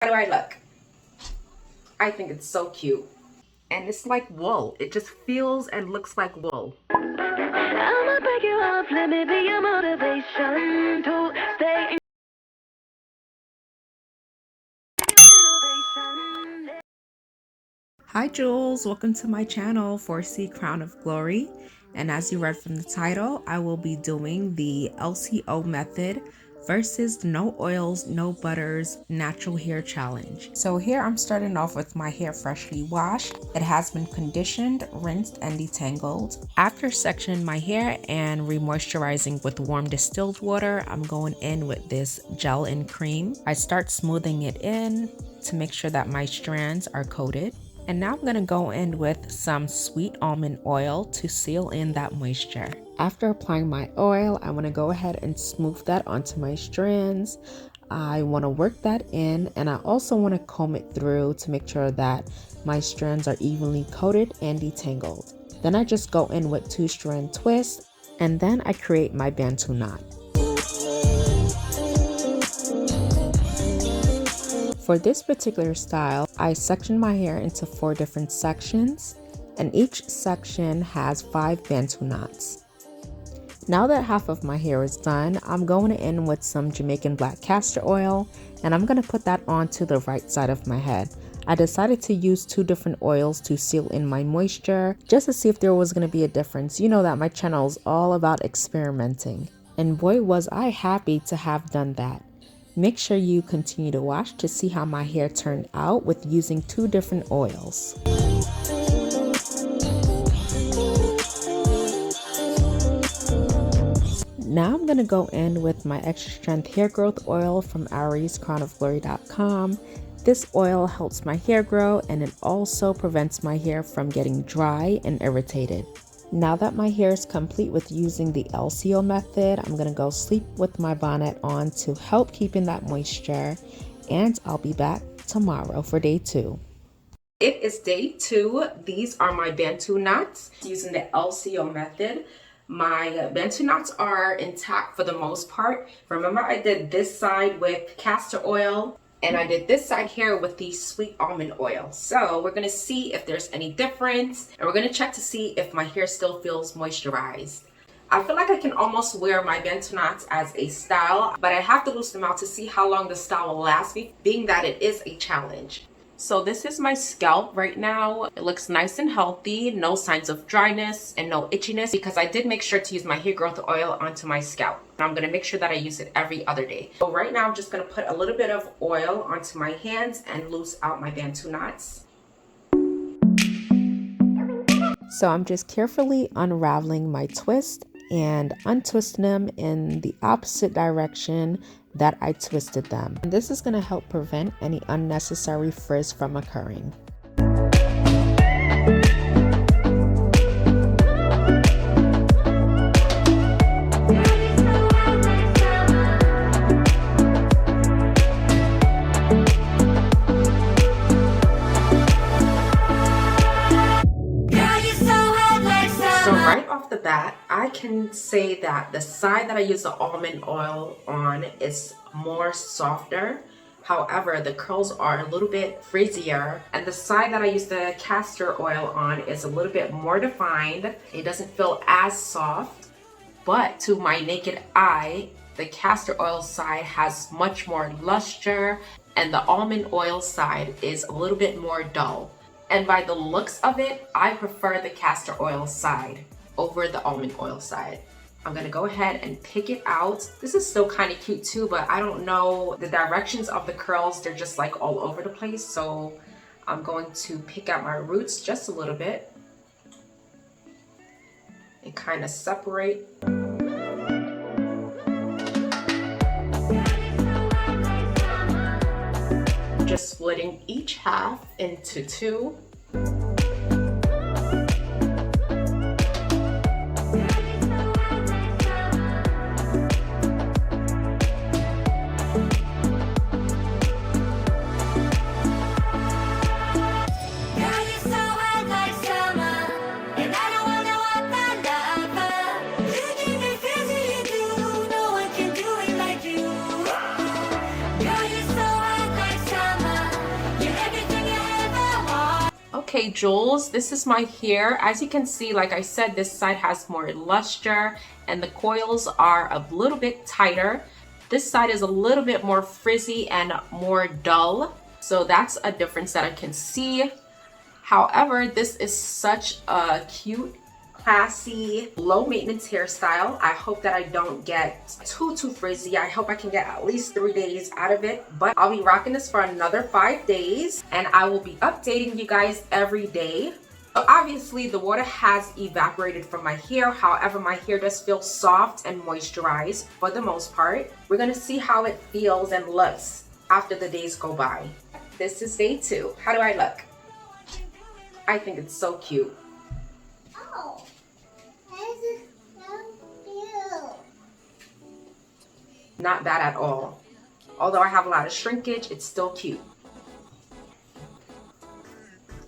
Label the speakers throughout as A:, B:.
A: How do I look? I think it's so cute. And it's like wool. It just feels and looks like wool.
B: I'ma break you off, let me be your motivation to stay in
A: Hi Jules, welcome to my channel, 4C Crown of Glory. And as you read from the title, I will be doing the LCO method versus no oils, no butters, natural hair challenge. So here I'm starting off with my hair freshly washed. It has been conditioned, rinsed, and detangled. After sectioning my hair and remoisturizing with warm distilled water, I'm going in with this gel and cream. I start smoothing it in to make sure that my strands are coated. And now I'm going to go in with some sweet almond oil to seal in that moisture. After applying my oil, I want to go ahead and smooth that onto my strands. I want to work that in, and I also want to comb it through to make sure that my strands are evenly coated and detangled. Then I just go in with 2-strand twists, and then I create my Bantu knot. For this particular style, I section my hair into 4 different sections, and each section has 5 Bantu knots. Now that half of my hair is done, I'm going in with some Jamaican black castor oil, and I'm going to put that onto the right side of my head. I decided to use 2 different oils to seal in my moisture, just to see if there was going to be a difference. You know that my channel is all about experimenting. And boy was I happy to have done that. Make sure you continue to watch to see how my hair turned out with using 2 different oils. Now I'm going to go in with my extra strength hair growth oil from ariescrownofglory.com. This oil helps my hair grow, and it also prevents my hair from getting dry and irritated. Now that my hair is complete with using the LCO method, I'm going to go sleep with my bonnet on to help keep in that moisture, and I'll be back tomorrow for day 2. It is day 2. These are my Bantu knots using the LCO method. My Bantu knots are intact for the most part. Remember, I did this side with castor oil, and I did this side here with the sweet almond oil. So we're gonna see if there's any difference, and we're gonna check to see if my hair still feels moisturized. I feel like I can almost wear my Bantu knots as a style, but I have to loosen them out to see how long the style will last me, being that it is a challenge. So this is my scalp right now. It looks nice and healthy, no signs of dryness and no itchiness, because I did make sure to use my hair growth oil onto my scalp. And I'm gonna make sure that I use it every other day. So right now I'm just gonna put a little bit of oil onto my hands and loose out my Bantu knots. So I'm just carefully unraveling my twist and untwisting them in the opposite direction that I twisted them. And this is going to help prevent any unnecessary frizz from occurring. Right off the bat, I can say that the side that I use the almond oil on is more softer. However, the curls are a little bit frizzier, and the side that I use the castor oil on is a little bit more defined. It doesn't feel as soft, but to my naked eye, the castor oil side has much more luster, and the almond oil side is a little bit more dull. And by the looks of it, I prefer the castor oil side over the almond oil side. I'm gonna go ahead and pick it out. This is still kind of cute too, but I don't know the directions of the curls. They're just like all over the place. So I'm going to pick out my roots just a little bit and kind of separate. Just splitting each half into 2.
B: Girl, you're so hot like summer.
A: Okay, Jules, this is my hair. As you can see, like I said, this side has more luster and the coils are a little bit tighter. This side is a little bit more frizzy and more dull. So that's a difference that I can see. However, this is such a cute, classy, low maintenance hairstyle. I hope that I don't get too frizzy. I hope I can get at least 3 days out of it, but I'll be rocking this for another 5 days and I will be updating you guys every day. So obviously the water has evaporated from my hair. However, my hair does feel soft and moisturized for the most part. We're gonna see how it feels and looks after the days go by. This is day 2. How do I look? I think it's so cute.
C: Oh, this is so cute.
A: Not bad at all. Although I have a lot of shrinkage, it's still cute.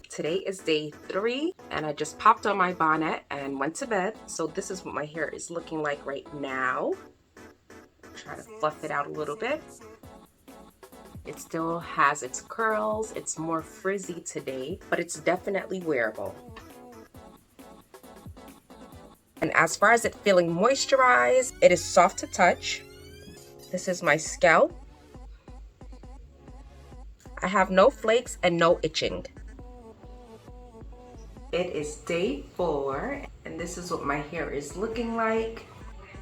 A: Today is day 3 and I just popped on my bonnet and went to bed. So this is what my hair is looking like right now. Try to fluff it out a little bit. It still has its curls. It's more frizzy today, but it's definitely wearable. And as far as it feeling moisturized, it is soft to touch. This is my scalp. I have no flakes and no itching. It is day 4 and this is what my hair is looking like.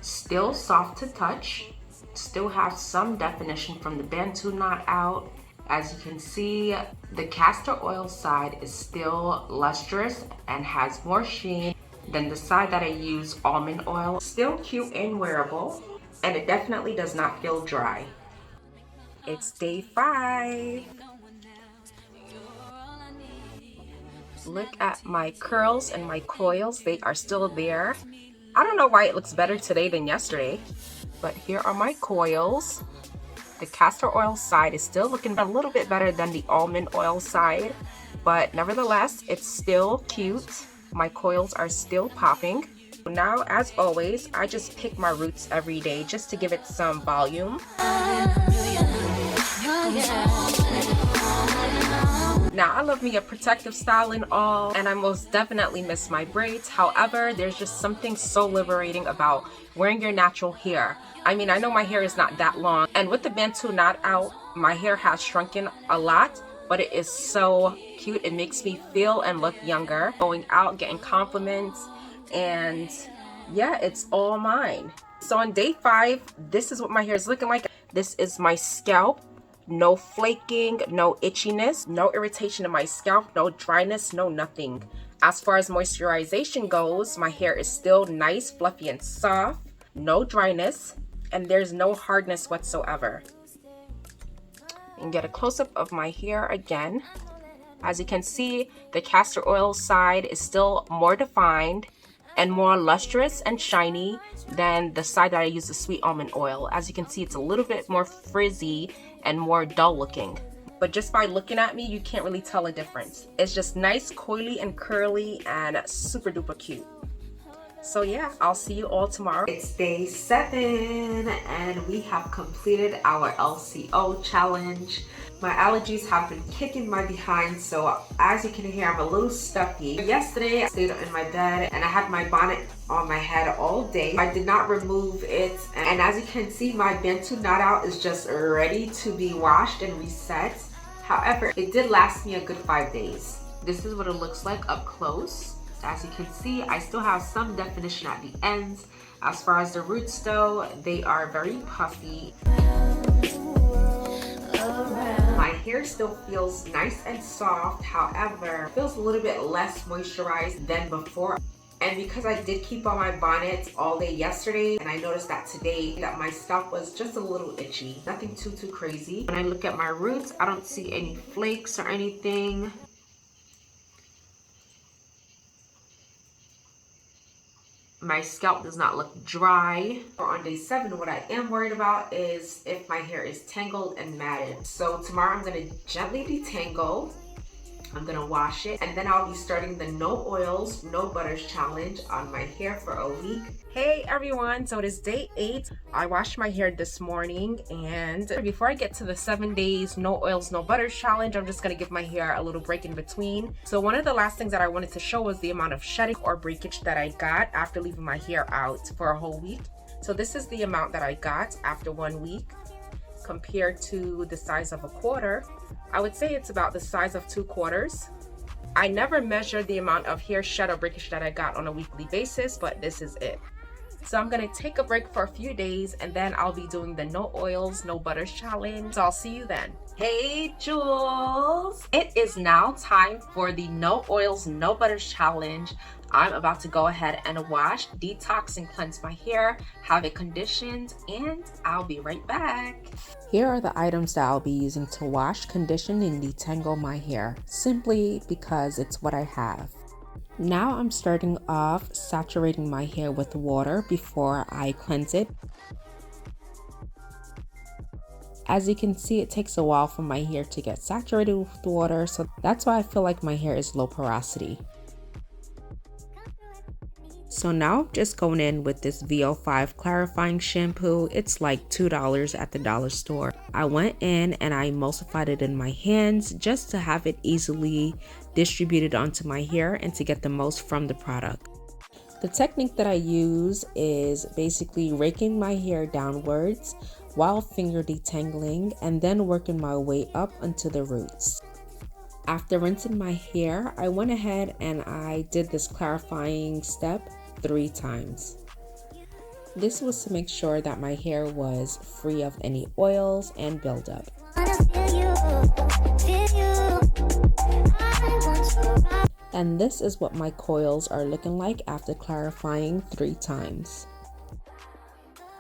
A: Still soft to touch. Still have some definition from the Bantu knot out. As you can see, the castor oil side is still lustrous and has more sheen than the side that I use almond oil. Still cute and wearable, and it definitely does not feel dry. It's day 5. Look at my curls and my coils. They are still there. I don't know why it looks better today than yesterday, but here are my coils. The castor oil side is still looking a little bit better than the almond oil side, but nevertheless, it's still cute. My coils are still popping. Now, as always, I just pick my roots every day just to give it some volume. Now, I love me a protective style and all, and I most definitely miss my braids. However, there's just something so liberating about wearing your natural hair. I mean, I know my hair is not that long, and with the Bantu knot out, my hair has shrunken a lot, but it is so cute. It makes me feel and look younger. Going out, getting compliments, and yeah, it's all mine. So on day 5, this is what my hair is looking like. This is my scalp. No flaking, no itchiness, no irritation in my scalp, no dryness, no nothing. As far as moisturization goes, my hair is still nice, fluffy, and soft. No dryness, and there's no hardness whatsoever. And get a close-up of my hair again. As you can see, the castor oil side is still more defined and more lustrous and shiny than the side that I use the sweet almond oil. As you can see, it's a little bit more frizzy and more dull looking. But just by looking at me, you can't really tell a difference. It's just nice, coily, and curly, and super duper cute. So yeah, I'll see you all tomorrow. It's day 7, and we have completed our LCO challenge. My allergies have been kicking my behind, so as you can hear, I'm a little stuffy. Yesterday, I stayed in my bed and I had my bonnet on my head all day. I did not remove it, and as you can see, my Bantu knot out is just ready to be washed and reset. However, it did last me a good 5 days. This is what it looks like up close. As you can see, I still have some definition at the ends. As far as the roots though, they are very puffy. My hair still feels nice and soft, however, it feels a little bit less moisturized than before. And because I did keep on my bonnet all day yesterday, and I noticed that today that my scalp was just a little itchy. Nothing too crazy. When I look at my roots, I don't see any flakes or anything. My scalp does not look dry. On day 7, what I am worried about is if my hair is tangled and matted. So tomorrow I'm going to gently detangle I'm gonna wash it, and then I'll be starting the no oils, no butters challenge on my hair for a week. Hey everyone, so it is day 8. I washed my hair this morning, and before I get to the 7 days no oils, no butters challenge, I'm just gonna give my hair a little break in between. So one of the last things that I wanted to show was the amount of shedding or breakage that I got after leaving my hair out for a whole week. So this is the amount that I got after 1 week compared to the size of a quarter. I would say it's about the size of 2 quarters. I never measured the amount of hair shed or breakage that I got on a weekly basis, but this is it. So I'm gonna take a break for a few days, and then I'll be doing the no oils, no butters challenge. So I'll see you then. Hey Jules! It is now time for the no oils, no butters challenge. I'm about to go ahead and wash, detox, and cleanse my hair, have it conditioned, and I'll be right back. Here are the items that I'll be using to wash, condition, and detangle my hair, simply because it's what I have. Now I'm starting off saturating my hair with water before I cleanse it. As you can see, it takes a while for my hair to get saturated with water, so that's why I feel like my hair is low porosity. So now I'm just going in with this VO5 clarifying shampoo. It's like $2 at the dollar store. I went in and I emulsified it in my hands just to have it easily distributed onto my hair and to get the most from the product. The technique that I use is basically raking my hair downwards while finger detangling and then working my way up until the roots. After rinsing my hair, I went ahead and I did this clarifying step 3 times. This was to make sure that my hair was free of any oils and buildup. And this is what my coils are looking like after clarifying 3 times.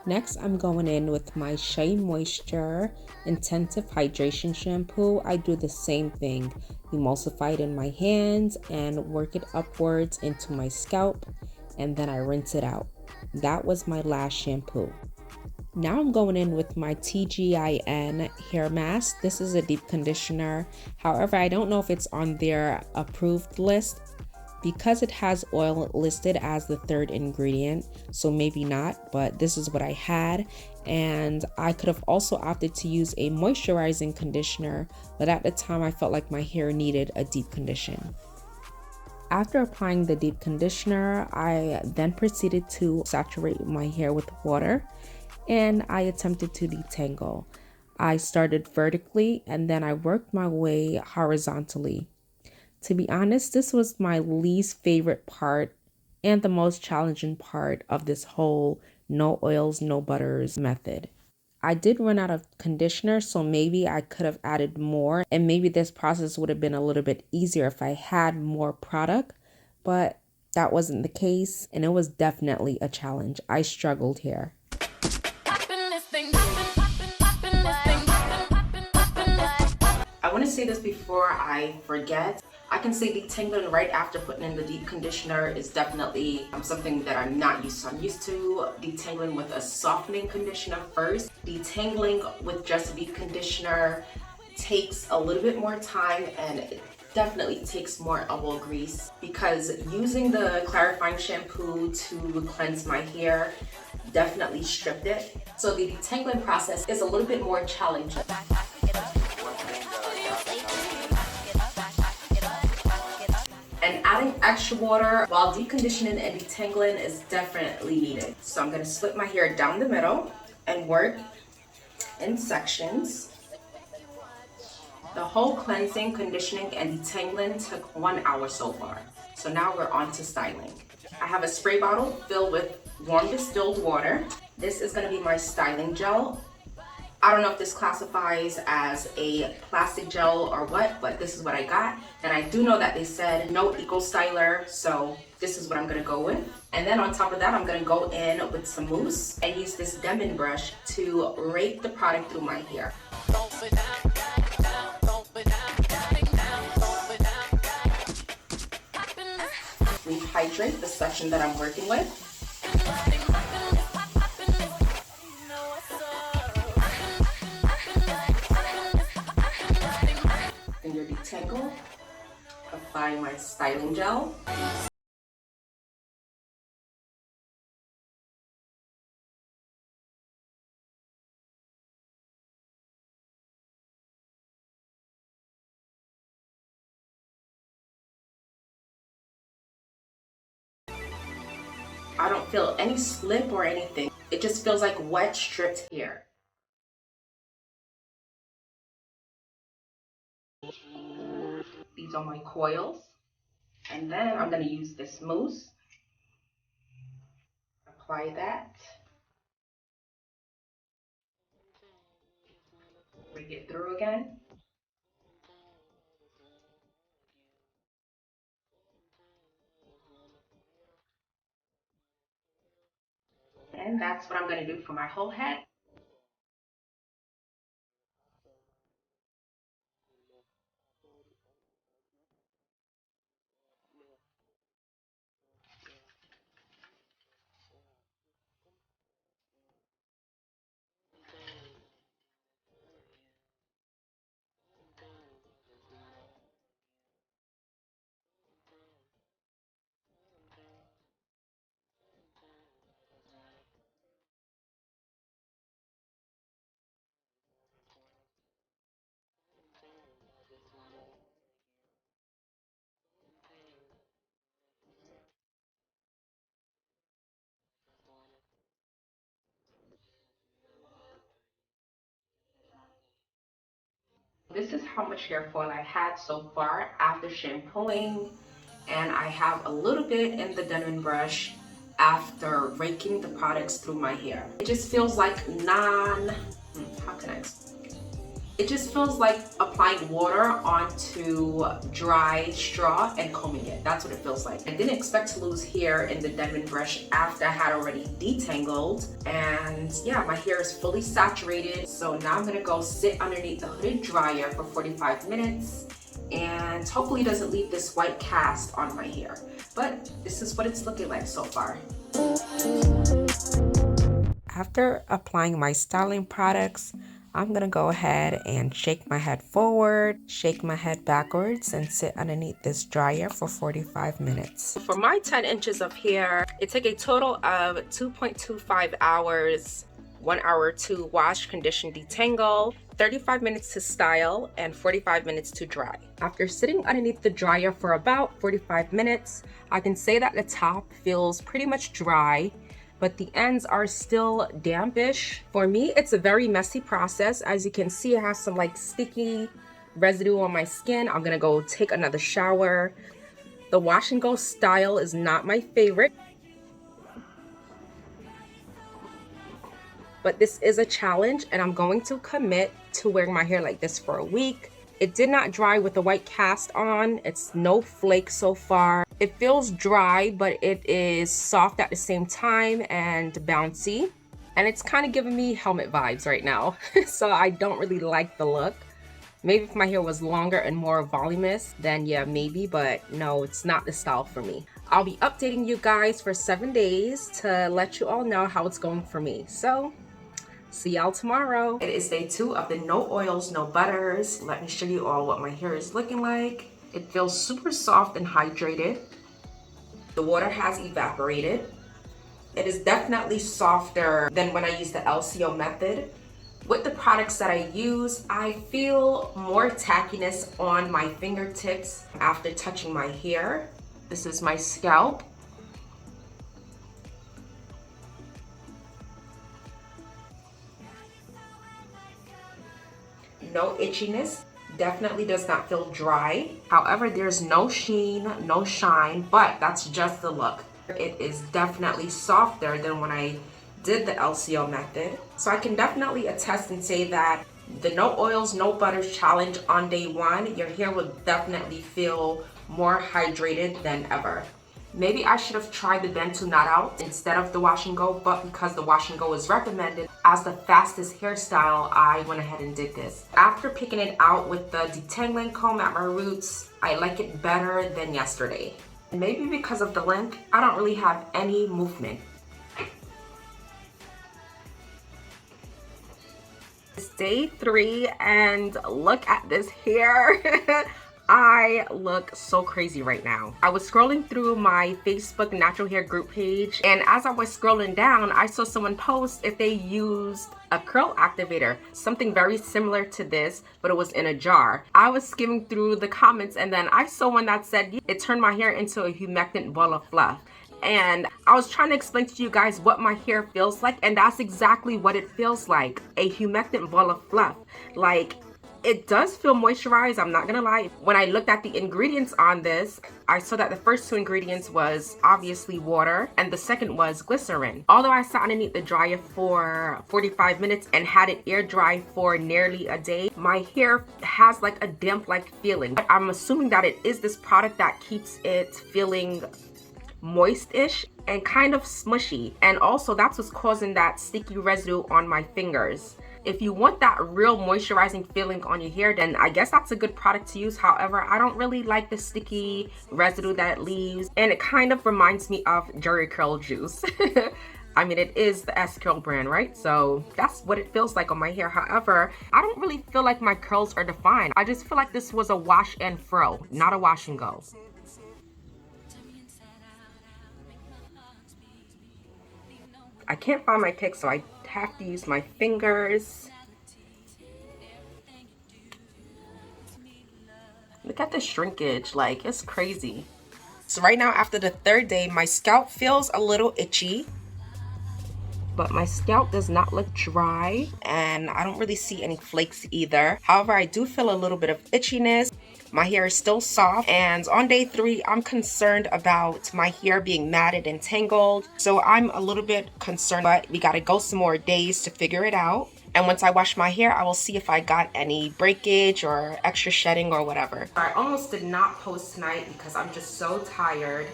A: Next, I'm going in with my Shea Moisture Intensive Hydration Shampoo. I do the same thing, emulsify it in my hands and work it upwards into my scalp, and then I rinse it out. That was my last shampoo. Now I'm going in with my TGIN hair mask. This is a deep conditioner. However, I don't know if it's on their approved list because it has oil listed as the 3rd ingredient, so maybe not, but this is what I had. And I could have also opted to use a moisturizing conditioner, but at the time I felt like my hair needed a deep condition. After applying the deep conditioner, I then proceeded to saturate my hair with water and I attempted to detangle. I started vertically and then I worked my way horizontally. To be honest, this was my least favorite part and the most challenging part of this whole no oils, no butters method. I did run out of conditioner, so maybe I could have added more, and maybe this process would have been a little bit easier if I had more product, but that wasn't the case, and it was definitely a challenge. I struggled here. I want to say this before I forget. I can say detangling right after putting in the deep conditioner is definitely something that I'm not used to. I'm used to detangling with a softening conditioner first. Detangling with just deep conditioner takes a little bit more time and it definitely takes more elbow grease because using the clarifying shampoo to cleanse my hair definitely stripped it. So the detangling process is a little bit more challenging. And adding extra water while deep conditioning and detangling is definitely needed. So I'm going to split my hair down the middle and work in sections. The whole cleansing, conditioning, and detangling took 1 hour so far. So now we're on to styling. I have a spray bottle filled with warm distilled water. This is going to be my styling gel. I don't know if this classifies as a plastic gel or what, but this is what I got. And I do know that they said no eco styler, so this is what I'm gonna go with. And then on top of that, I'm gonna go in with some mousse and use this Demon brush to rake the product through my hair. Rehydrate the section that I'm working with. Finger detangle. apply my styling gel. I don't feel any slip or anything. It just feels like wet stripped hair. These are my coils. And then I'm going to use this mousse. Apply that. Bring it through again. And that's what I'm going to do for my whole head. This is how much hair fall I had so far after shampooing, and I have a little bit in the denim brush after raking the products through my hair. It just feels like how can I explain? It just feels like applying water onto dry straw and combing it. That's what it feels like. I didn't expect to lose hair in the denim brush after I had already detangled. And yeah, my hair is fully saturated. So now I'm gonna go sit underneath the hooded dryer for 45 minutes and hopefully it doesn't leave this white cast on my hair. But this is what it's looking like so far. After applying my styling products, I'm gonna go ahead and shake my head forward, shake my head backwards, and sit underneath this dryer for 45 minutes. For my 10 inches of hair, it took a total of 2.25 hours, 1 hour to wash, condition, detangle, 35 minutes to style, and 45 minutes to dry. After sitting underneath the dryer for about 45 minutes, I can say that the top feels pretty much dry, but the ends are still dampish. For me, it's a very messy process. As you can see, I have some like sticky residue on my skin. I'm gonna go take another shower. The wash and go style is not my favorite, but this is a challenge and I'm going to commit to wearing my hair like this for a week. It did not dry with the white cast on. It's no flake so far. It feels dry, but it is soft at the same time and bouncy. And it's kind of giving me helmet vibes right now. So I don't really like the look. Maybe if my hair was longer and more voluminous, then yeah, maybe, but no, it's not the style for me. I'll be updating you guys for 7 days to let you all know how it's going for me. So see y'all tomorrow. It is day 2 of the no oils, no butters. Let me show you all what my hair is looking like. It feels super soft and hydrated. The water has evaporated. It is definitely softer than when I used the LCO method. With the products that I use, I feel more tackiness on my fingertips after touching my hair. This is my scalp. No itchiness, definitely does not feel dry. However, there's no sheen, no shine, but that's just the look. It is definitely softer than when I did the LCO method. So I can definitely attest and say that the no oils, no butters challenge on day 1, your hair will definitely feel more hydrated than ever. Maybe I should have tried the then to not out instead of the wash and go, but because the wash and go is recommended as the fastest hairstyle, I went ahead and did this. After picking it out with the detangling comb at my roots, I like it better than yesterday. Maybe because of the length, I don't really have any movement. It's day 3 and look at this hair. I look so crazy right now. I was scrolling through my Facebook natural hair group page, and as I was scrolling down, I saw someone post if they used a curl activator, something very similar to this, but it was in a jar. I was skimming through the comments, and then I saw one that said it turned my hair into a humectant ball of fluff. And I was trying to explain to you guys what my hair feels like, and that's exactly what it feels like, a humectant ball of fluff. Like, it does feel moisturized, I'm not gonna lie. When I looked at the ingredients on this, I saw that the first two ingredients was obviously water, and the second was glycerin. Although I sat underneath the dryer for 45 minutes and had it air dry for nearly a day, my hair has like a damp-like feeling. I'm assuming that it is this product that keeps it feeling moist-ish and kind of smushy, and also that's what's causing that sticky residue on my fingers. If you want that real moisturizing feeling on your hair, then I guess that's a good product to use. However, I don't really like the sticky residue that it leaves, and it kind of reminds me of Jerry Curl juice. I mean, it is the S-Curl brand, right? So that's what it feels like on my hair. However, I don't really feel like my curls are defined. I just feel like this was a wash and fro, not a wash and go. I can't find my pick, so I have to use my fingers. Look at the shrinkage, like it's crazy. So right now, after the third day, my scalp feels a little itchy, but my scalp does not look dry, and I don't really see any flakes either. However, I do feel a little bit of itchiness. My hair is still soft, and on day 3, I'm concerned about my hair being matted and tangled. So I'm a little bit concerned, but we gotta go some more days to figure it out. And once I wash my hair, I will see if I got any breakage or extra shedding or whatever. I almost did not post tonight because I'm just so tired,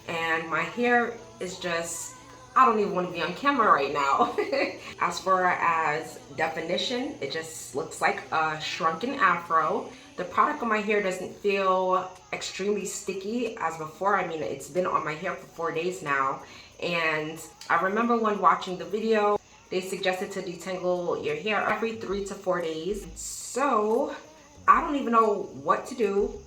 A: and my hair is just, I don't even want to be on camera right now. As far as definition, it just looks like a shrunken afro. The product on my hair doesn't feel extremely sticky as before. I mean, it's been on my hair for 4 days now. And I remember when watching the video, they suggested to detangle your hair every 3 to 4 days. So I don't even know what to do.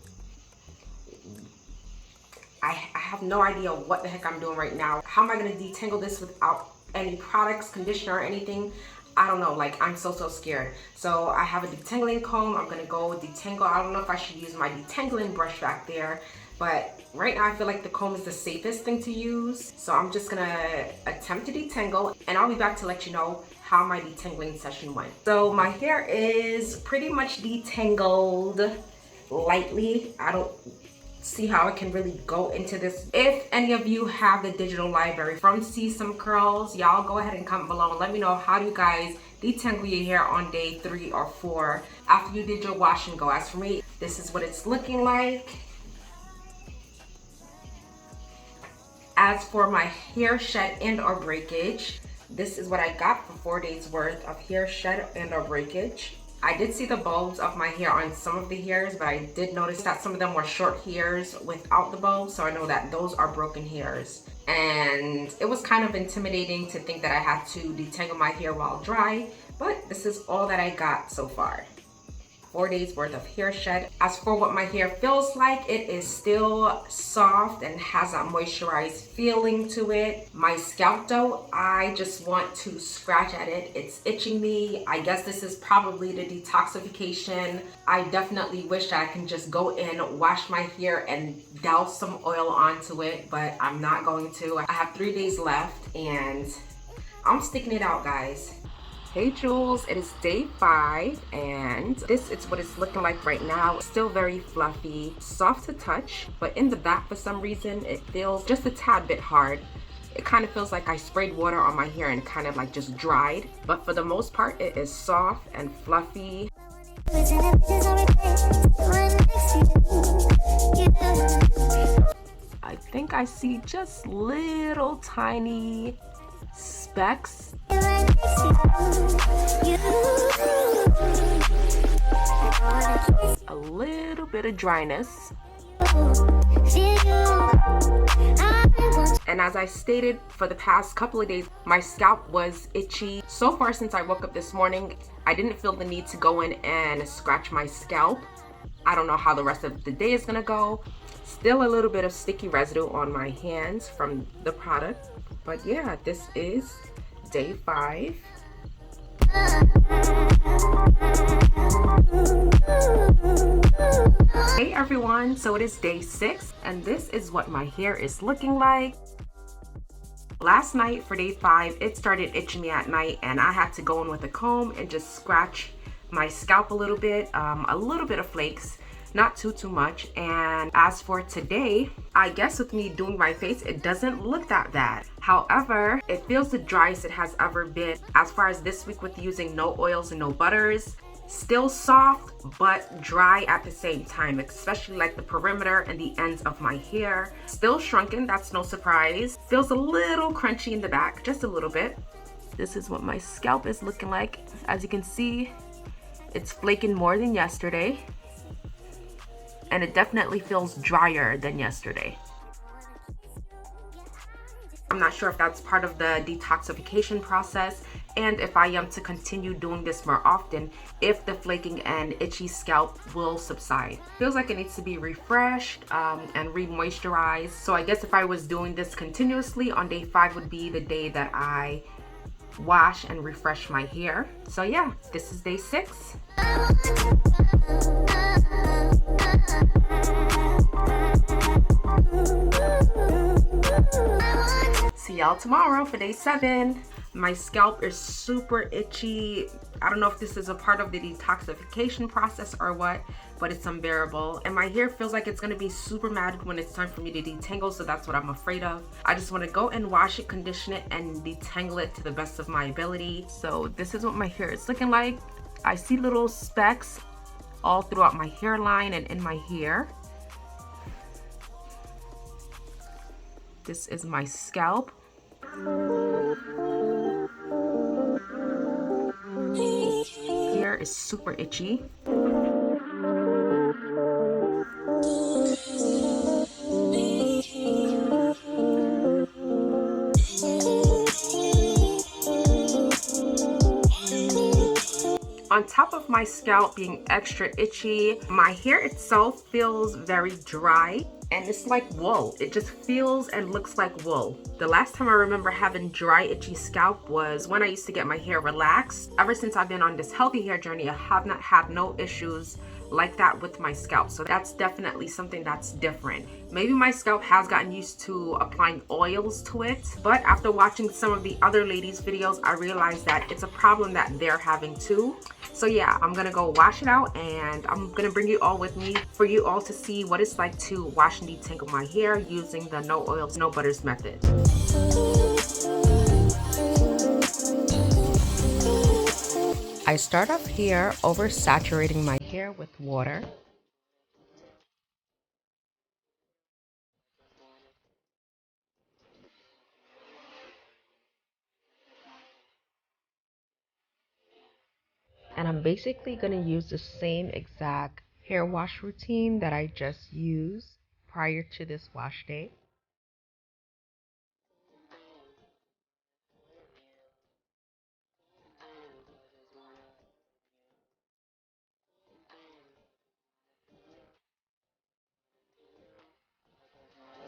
A: I have no idea what the heck I'm doing right now. How am I gonna detangle this without any products, conditioner, or anything? I don't know, like I'm so scared. So I have a detangling comb. I'm gonna go detangle. I don't know if I should use my detangling brush back there, but right now I feel like the comb is the safest thing to use. So I'm just gonna attempt to detangle, and I'll be back to let you know how my detangling session went. So my hair is pretty much detangled lightly. I don't see how I can really go into this. If any of you have the digital library from seesomecurls, y'all go ahead and comment below and let me know how do you guys detangle your hair on day 3 or 4 after you did your wash and go. As for me, this is what it's looking like. As for my hair shed and or breakage, this is what I got for 4 days worth of hair shed and or breakage. I did see the bulbs of my hair on some of the hairs, but I did notice that some of them were short hairs without the bulbs, so I know that those are broken hairs. And it was kind of intimidating to think that I had to detangle my hair while dry, but this is all that I got so far. 4 days worth of hair shed. As for what my hair feels like, it is still soft and has a moisturized feeling to it. My scalp though, I just want to scratch at it. It's itching me. I guess this is probably the detoxification. I definitely wish I can just go in, wash my hair and douse some oil onto it, but I'm not going to. I have 3 days left and I'm sticking it out, guys. Hey Jules, it is day 5 and this is what it's looking like right now. Still very fluffy, soft to touch, but in the back for some reason it feels just a tad bit hard. It kind of feels like I sprayed water on my hair and kind of like just dried, but for the most part it is soft and fluffy. I think I see just little tiny specks. A little bit of dryness. And as I stated, for the past couple of days, my scalp was itchy. So far since I woke up this morning, I didn't feel the need to go in and scratch my scalp. I don't know how the rest of the day is gonna go. Still a little bit of sticky residue on my hands from the product. But yeah, this is day 5. Hey everyone, so it is day 6 and this is what my hair is looking like. Last night for day 5, it started itching me at night and I had to go in with a comb and just scratch my scalp a little bit of flakes, not too much. And as for today, I guess with me doing my face, it doesn't look that bad. However, it feels the driest it has ever been. As far as this week with using no oils and no butters, still soft but dry at the same time, especially like the perimeter and the ends of my hair. Still shrunken, that's no surprise. Feels a little crunchy in the back, just a little bit. This is what my scalp is looking like. As you can see, it's flaking more than yesterday, and it definitely feels drier than yesterday. I'm not sure if that's part of the detoxification process, and if I am to continue doing this more often, if the flaking and itchy scalp will subside. Feels like it needs to be refreshed and re-moisturized. So I guess if I was doing this continuously, on day 5 would be the day that I wash and refresh my hair. So yeah, this is day 6. See y'all tomorrow for day 7. My scalp is super itchy. I don't know if this is a part of the detoxification process or what, but it's unbearable. And my hair feels like it's gonna be super matted when it's time for me to detangle, so that's what I'm afraid of. I just wanna go and wash it, condition it, and detangle it to the best of my ability. So this is what my hair is looking like. I see little specks all throughout my hairline and in my hair. This is my scalp. Hair is super itchy. On top of my scalp being extra itchy, my hair itself feels very dry and it's like wool. It just feels and looks like wool. The last time I remember having dry, itchy scalp was when I used to get my hair relaxed. Ever since I've been on this healthy hair journey, I have not had no issues like that with my scalp. So that's definitely something that's different. Maybe my scalp has gotten used to applying oils to it, but after watching some of the other ladies' videos, I realized that it's a problem that they're having too. So yeah, I'm gonna go wash it out and I'm gonna bring you all with me for you all to see what it's like to wash and detangle my hair using the no oils, no butters method. I start off here oversaturating my hair with water. And I'm basically going to use the same exact hair wash routine that I just used prior to this wash day.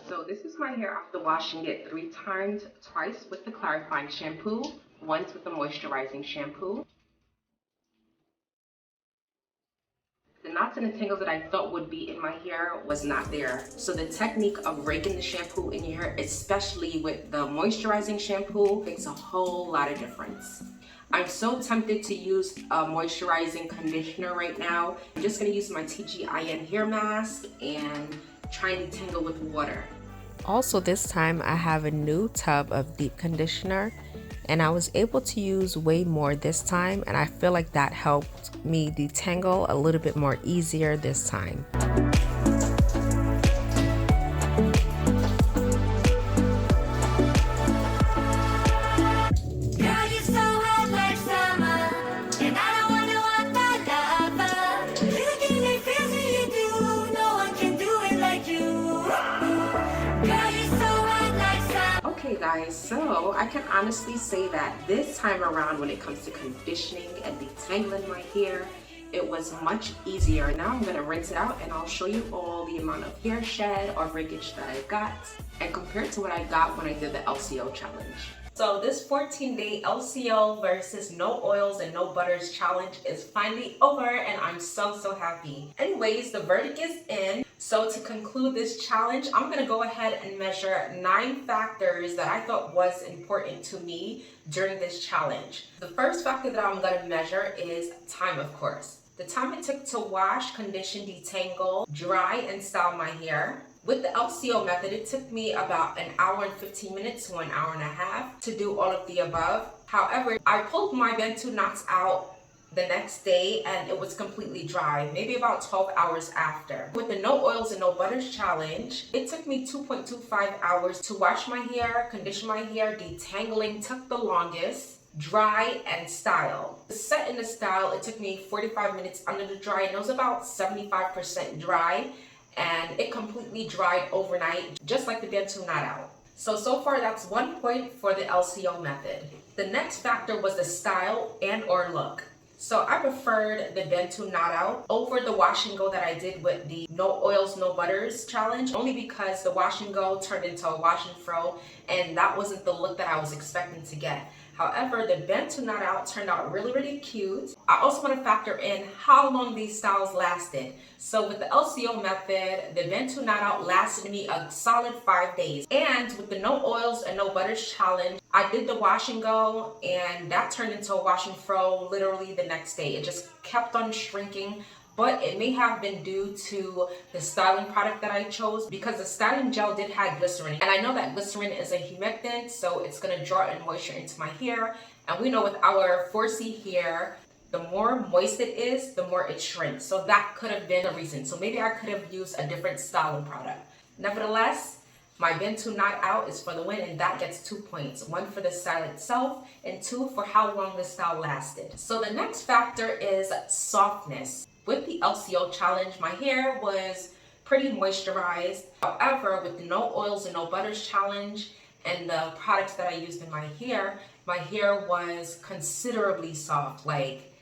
A: So this is my hair after washing it 3 times, twice with the clarifying shampoo, once with the moisturizing shampoo. The knots and the tangles that I thought would be in my hair was not there. So the technique of raking the shampoo in your hair, especially with the moisturizing shampoo, makes a whole lot of difference. I'm so tempted to use a moisturizing conditioner right now. I'm just gonna use my TGIN hair mask and try and detangle with water. Also this time I have a new tub of deep conditioner and I was able to use way more this time, and I feel like that helped me detangle a little bit more easier this time. Guys, so I can honestly say that this time around when it comes to conditioning and detangling my hair, it was much easier. Now I'm gonna rinse it out and I'll show you all the amount of hair shed or breakage that I got and compare it to what I got when I did the LCO challenge. So this 14-day LCO versus no oils and no butters challenge is finally over and I'm so happy. Anyways, the verdict is in. So to conclude this challenge, I'm gonna go ahead and measure 9 factors that I thought was important to me during this challenge. The first factor that I'm gonna measure is time, of course. The time it took to wash, condition, detangle, dry, and style my hair. With the LCO method, it took me about an hour and 15 minutes to an hour and a half to do all of the above. However, I pulled my Bantu knots out the next day and it was completely dry, maybe about 12 hours after. With the no oils and no butters challenge, it took me 2.25 hours to wash my hair, condition my hair, detangling took the longest, dry, and style. To set in the style, it took me 45 minutes under the dry and it was about 75% dry and it completely dried overnight, just like the Bantu knot out. So far that's 1 point for the LCO method. The next factor was the style and or look. So I preferred the Bantu knot out over the wash and go that I did with the no oils, no butters challenge, only because the wash and go turned into a wash and fro and that wasn't the look that I was expecting to get. However, the Bantu knot out turned out really cute. I also want to factor in how long these styles lasted. So with the LCO method, the Bantu knot out lasted me a solid 5 days. And with the no oils and no butters challenge, I did the wash and go and that turned into a wash and fro literally the next day. It just kept on shrinking. But it may have been due to the styling product that I chose because the styling gel did have glycerin. And I know that glycerin is a humectant, so it's gonna draw in moisture into my hair. And we know with our 4C hair, the more moist it is, the more it shrinks. So that could have been a reason. So maybe I could have used a different styling product. Nevertheless, my Bantu knot out is for the win and that gets 2 points. 1 for the style itself and 2 for how long the style lasted. So the next factor is softness. With the LCO challenge, my hair was pretty moisturized. However, with the no oils and no butters challenge and the products that I used in my hair was considerably soft, like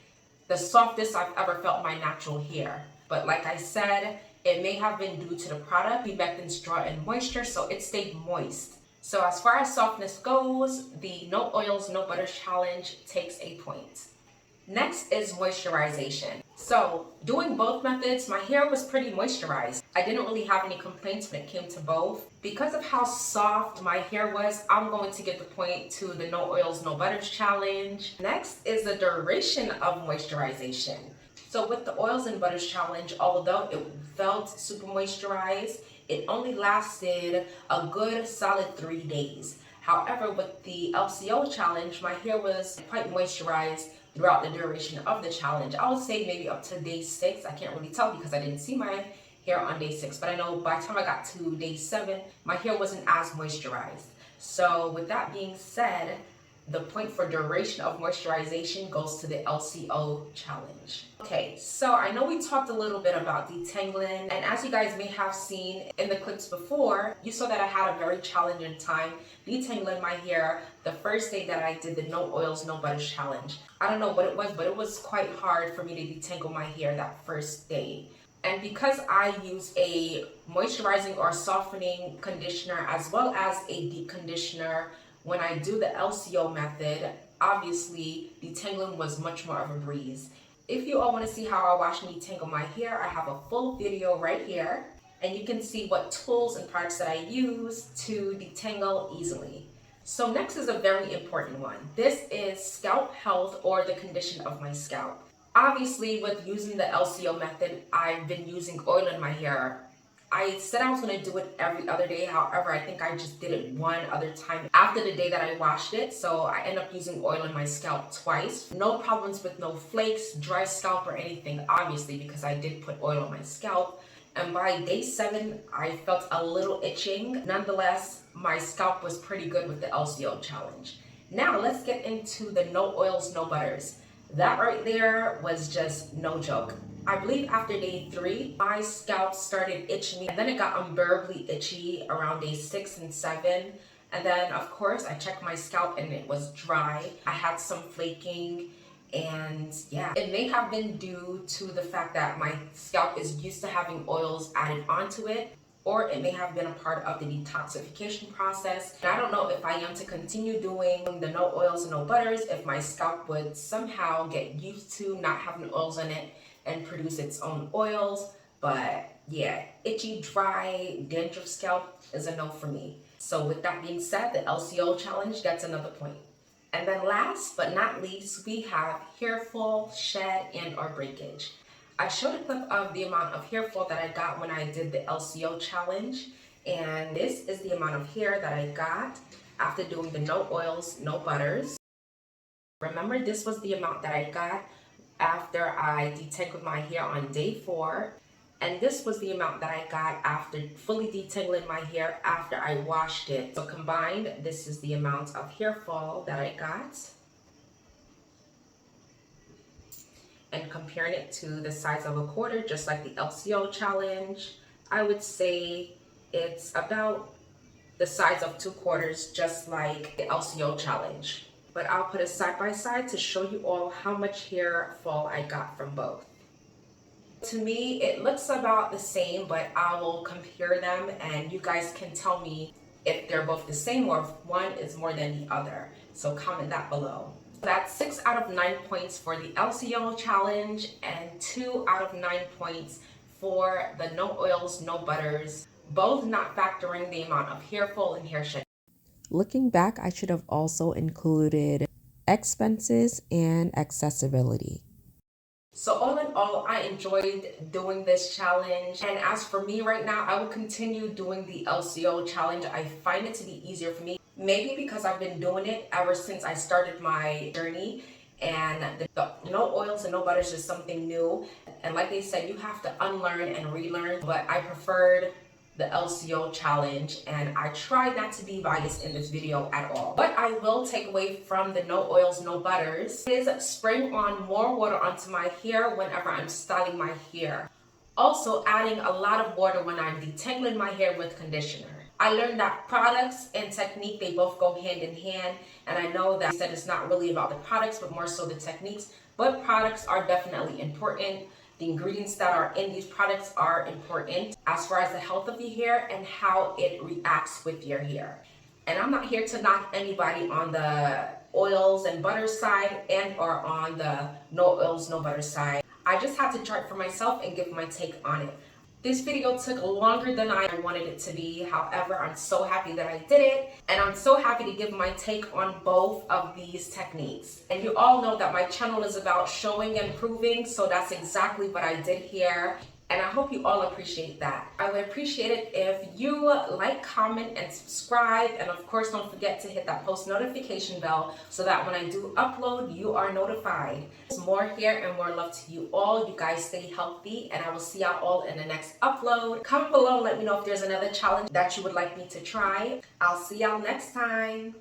A: the softest I've ever felt my natural hair. But like I said, it may have been due to the product. Humectants draw in moisture, so it stayed moist. So as far as softness goes, the no oils, no butters challenge takes a point. Next is moisturization. So doing both methods, my hair was pretty moisturized. I didn't really have any complaints when it came to both. Because of how soft my hair was, I'm going to give the point to the no oils, no butters challenge. Next is the duration of moisturization. So with the oils and butters challenge, although it felt super moisturized, it only lasted a good solid 3 days. However, with the LCO challenge, my hair was quite moisturized throughout the duration of the challenge. I would say maybe up to day 6. I can't really tell because I didn't see my hair on day 6, but I know by the time I got to day 7, my hair wasn't as moisturized. So with that being said, the point for duration of moisturization goes to the LCO challenge. Okay, so I know we talked a little bit about detangling, and as you guys may have seen in the clips before, you saw that I had a very challenging time detangling my hair the first day that I did the no oils, no butters challenge. I don't know what it was, but it was quite hard for me to detangle my hair that first day. And because I use a moisturizing or softening conditioner as well as a deep conditioner, when I do the LCO method, obviously detangling was much more of a breeze. If you all want to see how I wash and detangle my hair, I have a full video right here, and you can see what tools and products that I use to detangle easily. So next is a very important one. This is scalp health or the condition of my scalp. Obviously, with using the LCO method, I've been using oil in my hair. I said I was going to do it every other day. However, I think I just did it one other time after the day that I washed it. So I end up using oil in my scalp twice. No problems with no flakes, dry scalp or anything, obviously, because I did put oil on my scalp. And by day 7, I felt a little itching. Nonetheless, my scalp was pretty good with the LCO challenge. Now let's get into the no oils, no butters. That right there was just no joke. I believe after day 3, my scalp started itching and then it got unbearably itchy around day 6 and 7. And then of course I checked my scalp and it was dry. I had some flaking And yeah, it may have been due to the fact that my scalp is used to having oils added onto it, or it may have been a part of the detoxification process. And I don't know if I am to continue doing the no oils, no butters, if my scalp would somehow get used to not having oils in it and produce its own oils. But yeah, itchy, dry, dandruff scalp is a no for me. So with that being said, the LCO challenge gets another point. And then last but not least, we have hair fall, shed, and or breakage. I showed a clip of the amount of hair fall that I got when I did the LCO challenge. And this is the amount of hair that I got after doing the no oils, no butters. Remember, this was the amount that I got after I detangled my hair on day 4. And this was the amount that I got after fully detangling my hair after I washed it. So combined, this is the amount of hair fall that I got. And comparing it to the size of a quarter, just like the LCO challenge, I would say it's about the size of 2 quarters, just like the LCO challenge. But I'll put it side by side to show you all how much hair fall I got from both. To me, it looks about the same, but I will compare them and you guys can tell me if they're both the same or if one is more than the other. So comment that below. That's 6 out of 9 points for the LCO challenge and 2 out of 9 points for the no oils, no butters, both not factoring the amount of hair fall and hair shed. Looking back, I should have also included expenses and accessibility. So all in all, I enjoyed doing this challenge. And as for me right now, I will continue doing the LCO challenge. I find it to be easier for me. Maybe because I've been doing it ever since I started my journey. And the no oils and no butters is something new. And like they said, you have to unlearn and relearn. But I preferred the LCO challenge, and I try not to be biased in this video at all. What I will take away from the no oils, no butters is spraying on more water onto my hair whenever I'm styling my hair. Also adding a lot of water when I'm detangling my hair with conditioner. I learned that products and technique, they both go hand in hand, and I know that it's not really about the products but more so the techniques, but products are definitely important. The ingredients that are in these products are important as far as the health of your hair and how it reacts with your hair. And I'm not here to knock anybody on the oils and butter side and or on the no oils, no butter side. I just had to chart for myself and give my take on it. This video took longer than I wanted it to be. However, I'm so happy that I did it. And I'm so happy to give my take on both of these techniques. And you all know that my channel is about showing and proving. So that's exactly what I did here. And I hope you all appreciate that. I would appreciate it if you like, comment, and subscribe. And of course, don't forget to hit that post notification bell so that when I do upload, you are notified. There's more here and more love to you all. You guys stay healthy, and I will see y'all all in the next upload. Comment below and let me know if there's another challenge that you would like me to try. I'll see y'all next time.